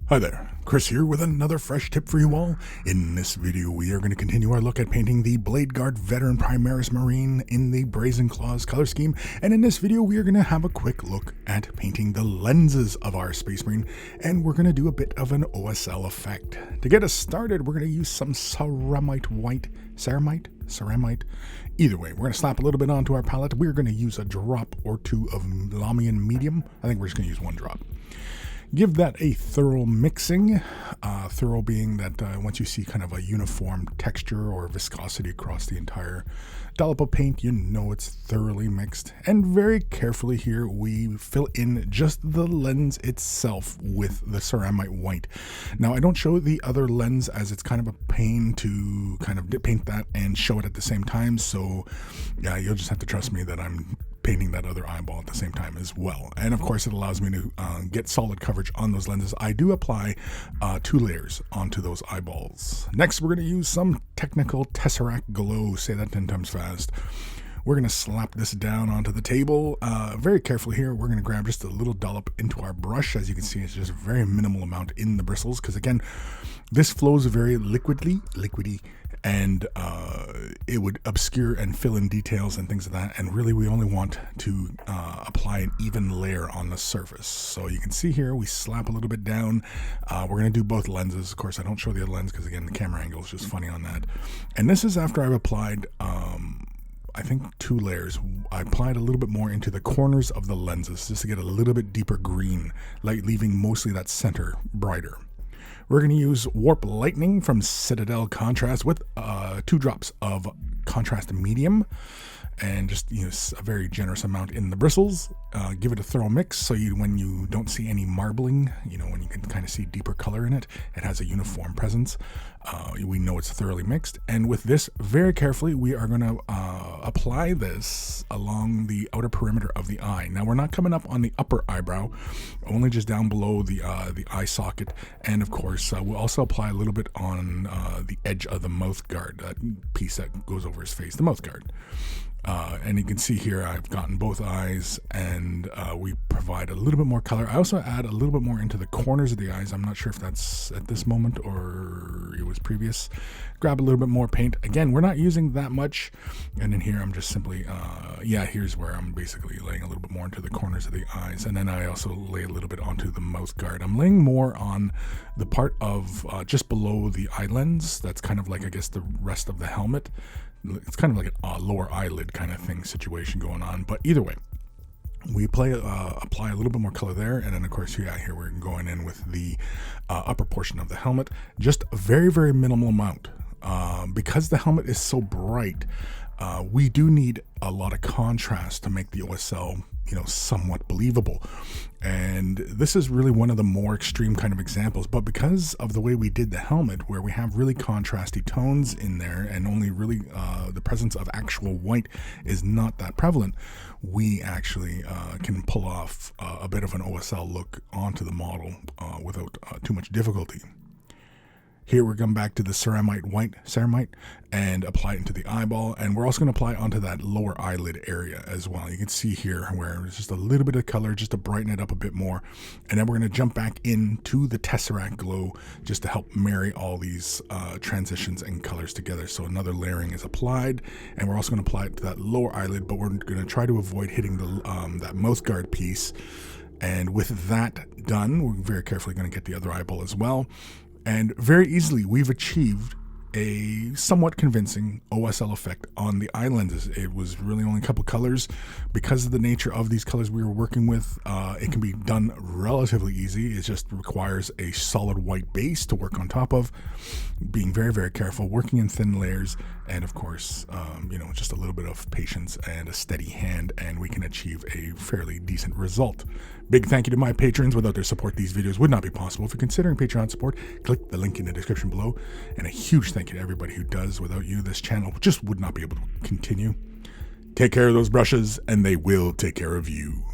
Hi there, Chris here with another fresh tip for you all. In this video we are going to continue our look at painting the BladeGuard Veteran Primaris Marine in the Brazen Claws color scheme, and in this video we are going to have a quick look at painting the lenses of our Space Marine, and we're going to do a bit of an OSL effect. To get us started, we're going to use some ceramite white, ceramite. Either way, we're going to slap a little bit onto our palette. We're going to use a drop or two of Lamian medium. I think we're just going to use one drop. Give that a thorough mixing, thorough being that once you see kind of a uniform texture or viscosity across the entire dollop of paint, you know it's thoroughly mixed. And very carefully here, we fill in just the lens itself with the ceramite white. Now, I don't show the other lens as it's kind of a pain to kind of paint that and show it at the same time. So yeah, you'll just have to trust me that I'm painting that other eyeball at the same time as well. And of course it allows me to get solid coverage on those lenses. I do apply 2 layers onto those eyeballs. Next, we're going to use some technical Tesseract Glow. Say that 10 times fast. We're going to slap this down onto the table. Very carefully here, we're going to grab just a little dollop into our brush. As you can see, it's just a very minimal amount in the bristles, because again, this flows very liquidy, and it would obscure and fill in details and things like that. And really, we only want to apply an even layer on the surface. So you can see here, we slap a little bit down. We're going to do both lenses. Of course, I don't show the other lens because, again, the camera angle is just funny on that. And this is after I've applied, I think 2 layers. I applied a little bit more into the corners of the lenses just to get a little bit deeper green, like leaving mostly that center brighter. We're going to use Warp Lightning from Citadel Contrast with 2 drops of contrast medium, and just a very generous amount in the bristles. Give it a thorough mix so when you don't see any marbling, when you can kind of see deeper color in it, it has a uniform presence. We know it's thoroughly mixed. And with this, very carefully, we are going to apply this along the outer perimeter of the eye. Now, we're not coming up on the upper eyebrow, only just down below the eye socket. And of course, we'll also apply a little bit on the edge of the mouth guard, that piece that goes over his face, the mouth guard. And you can see here I've gotten both eyes, and we provide a little bit more color. I also add a little bit more into the corners of the eyes. I'm not sure if that's at this moment or it was previous. Grab a little bit more paint. Again, we're not using that much. And in here I'm just simply, here's where I'm basically laying a little bit more into the corners of the eyes. And then I also lay a little bit onto the mouth guard. I'm laying more on the part of just below the eye lens. That's kind of like, I guess, the rest of the helmet. It's kind of like a lower eyelid kind of thing situation going on. But either way, we apply a little bit more color there. And then, of course, here we're going in with the upper portion of the helmet. Just a very, very minimal amount. Because the helmet is so bright, we do need a lot of contrast to make the OSL somewhat believable. And this is really one of the more extreme kind of examples, but because of the way we did the helmet, where we have really contrasty tones in there and only really the presence of actual white is not that prevalent, we actually can pull off a bit of an OSL look onto the model without too much difficulty. Here we're going back to the ceramite, and apply it into the eyeball. And we're also going to apply it onto that lower eyelid area as well. You can see here where there's just a little bit of color just to brighten it up a bit more. And then we're going to jump back into the Tesseract Glow just to help marry all these transitions and colors together. So another layering is applied, and we're also going to apply it to that lower eyelid, but we're going to try to avoid hitting the that mouth guard piece. And with that done, we're very carefully going to get the other eyeball as well. And very easily, we've achieved a somewhat convincing OSL effect on the eye lenses. It was really only a couple colors. Because of the nature of these colors we were working with, it can be done relatively easy. It just requires a solid white base to work on top of, being very, very careful, working in thin layers, and of course, just a little bit of patience and a steady hand, and we can achieve a fairly decent result. Big thank you to my patrons. Without their support, these videos would not be possible. If you're considering Patreon support, click the link in the description below. And a huge thank you to everybody who does. Without you, this channel just would not be able to continue. Take care of those brushes, and they will take care of you.